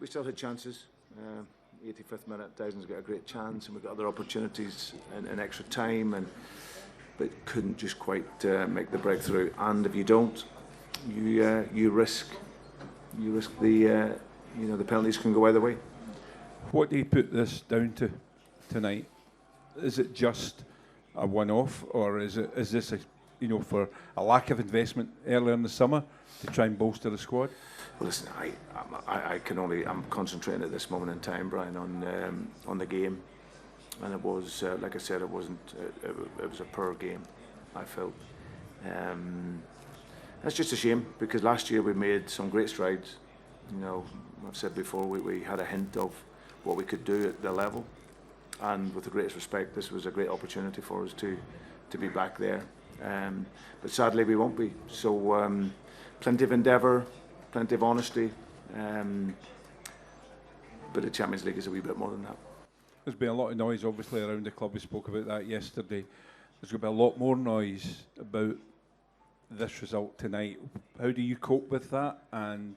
still had chances. 85th minute, Dowden's got a great chance, and we've got other opportunities in extra time, but couldn't just quite make the breakthrough. And if you don't, you risk the the penalties can go either way. What do you put this down to tonight? Is it just a one-off, or is this for a lack of investment earlier in the summer to try and bolster the squad? Well, listen, I'm concentrating at this moment in time, Brian, on the game, and it was like I said, it was a poor game, I felt. That's just a shame, because last year we made some great strides. I've said before, we had a hint of what we could do at the level, and with the greatest respect, this was a great opportunity for us to be back there. But sadly, we won't be. So plenty of endeavour, plenty of honesty, but the Champions League is a wee bit more than that. There's been a lot of noise, obviously, around the club. We spoke about that yesterday. There's going to be a lot more noise about this result tonight. How do you cope with that and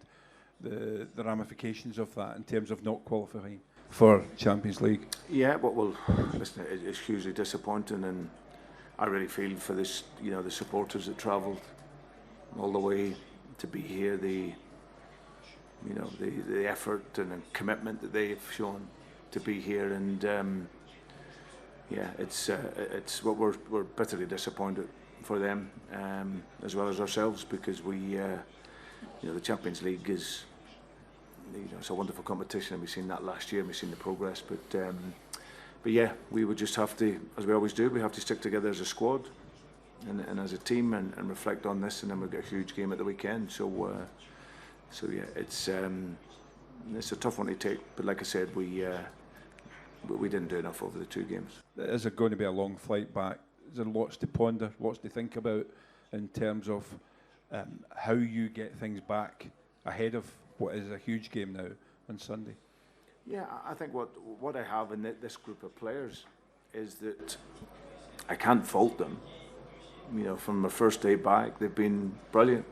the ramifications of that in terms of not qualifying for Champions League? Yeah, well, listen, it's hugely disappointing, and I really feel for this, the supporters that travelled all the way to be here, the effort and the commitment that they've shown to be here, and it's what we're bitterly disappointed for them, as well as ourselves, because we the Champions League is it's a wonderful competition, and we've seen that last year, and we've seen the progress, but yeah, we would just have to, as we always do, we have to stick together as a squad and as a team, and reflect on this, and then we've got a huge game at the weekend. So yeah, it's a tough one to take, but like I said, we didn't do enough over the two games. Is it going to be a long flight back? Is there lots to ponder, lots to think about in terms of how you get things back ahead of what is a huge game now on Sunday? Yeah, I think what I have in this group of players is that I can't fault them. From the first day back, they've been brilliant.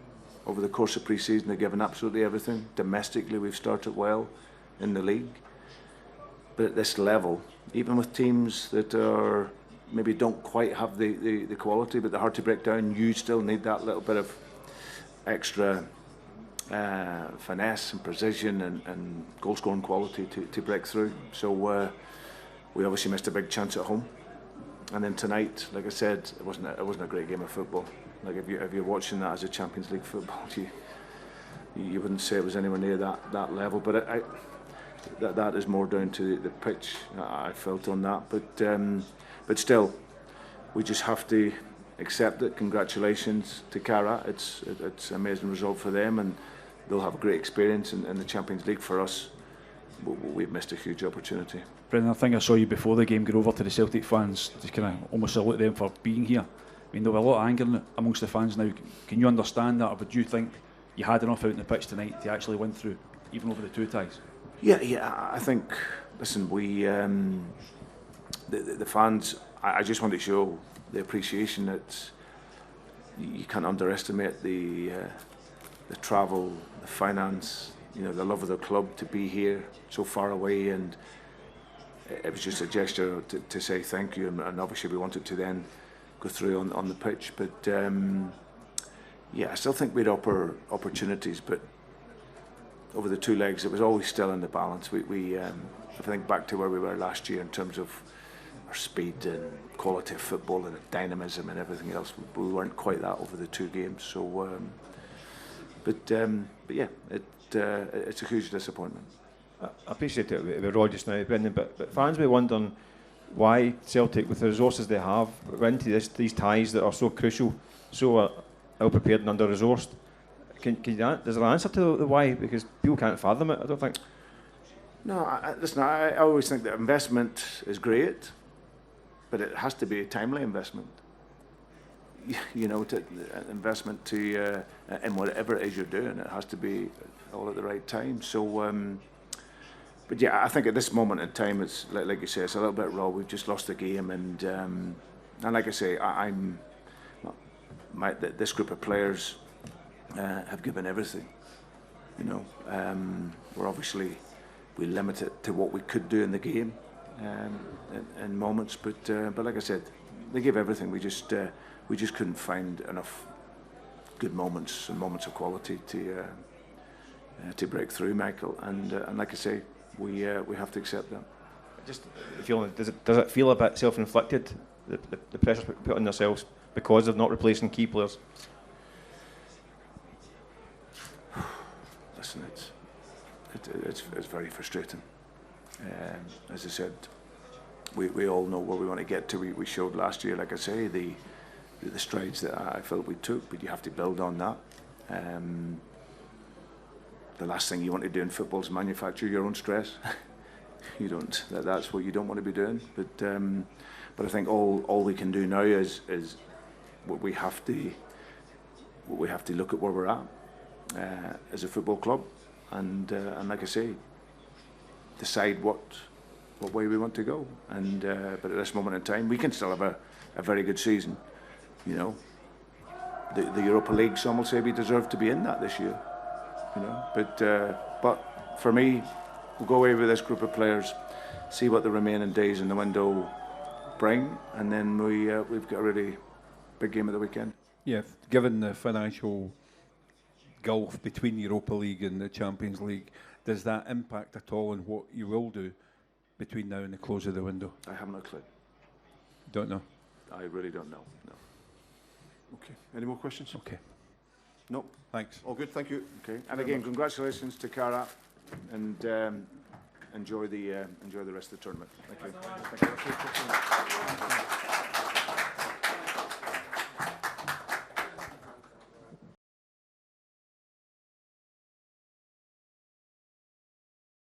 Over the course of pre-season, they've given absolutely everything. Domestically, we've started well in the league. But at this level, even with teams that are maybe don't quite have the quality, but they're hard to break down, you still need that little bit of extra finesse and precision and goal-scoring quality to break through. So we obviously missed a big chance at home, and then tonight, like I said, it wasn't a great game of football. Like if you're watching that as a Champions League football, you wouldn't say it was anywhere near that level. But that is more down to the pitch, I felt on that. But still, we just have to accept it. Congratulations to Kairat. It's an amazing result for them, and they'll have a great experience in the Champions League. For us, we've missed a huge opportunity. Brendan, I think I saw you before the game go over to the Celtic fans, just kind of almost salute them for being here. I mean, there'll be a lot of anger amongst the fans now. Can you understand that, or would you think you had enough out on the pitch tonight to actually win through, even over the two ties? Yeah, I think, listen, we, the fans, I just want to show the appreciation that you can't underestimate the travel, the finance, the love of the club to be here so far away, and it was just a gesture to say thank you, and obviously we wanted to then go through on the pitch, but yeah, I still think we had opportunities, but over the two legs it was always still in the balance. We if I think back to where we were last year in terms of our speed and quality of football and dynamism and everything else, we weren't quite that over the two games. So, but yeah, it's a huge disappointment. I appreciate it with Rodgers now, Brendan, but fans will be wondering why Celtic, with the resources they have, went into these ties that are so crucial, so ill-prepared and under-resourced. There's an answer to the why, because people can't fathom it, I don't think. No, listen, I always think that investment is great, but it has to be a timely investment. Investment in whatever it is you're doing, it has to be all at the right time. So, but yeah, I think at this moment in time, it's like you say, it's a little bit raw. We've just lost the game, and like I say, this group of players have given everything. We're obviously limit it to what we could do in the game in moments. But like I said, they gave everything. We just couldn't find enough good moments and moments of quality to break through, Michael. And like I say, we have to accept that. Just feeling, does it feel a bit self-inflicted, the pressure put on themselves because of not replacing key players? Listen, it's very frustrating. As I said, we all know where we want to get to. We showed last year, like I say, the strides that I felt we took, but you have to build on that. The last thing you want to do in football is manufacture your own stress. You don't. That's what you don't want to be doing. But I think all we can do now is we have to look at where we're at as a football club, and like I say, decide what way we want to go. And but at this moment in time, we can still have a very good season. You know, the Europa League, some will say we deserve to be in that this year. You know, but for me, we'll go away with this group of players, see what the remaining days in the window bring, and then we've got a really big game of the weekend. Yeah, given the financial gulf between the Europa League and the Champions League, does that impact at all on what you will do between now and the close of the window? I have no clue. Don't know. I really don't know. No. Okay. Any more questions? Okay. No. Thanks. All good. Thank you. Okay. And again, congratulations to Kairat, and enjoy the rest of the tournament. Thank you. Thank you.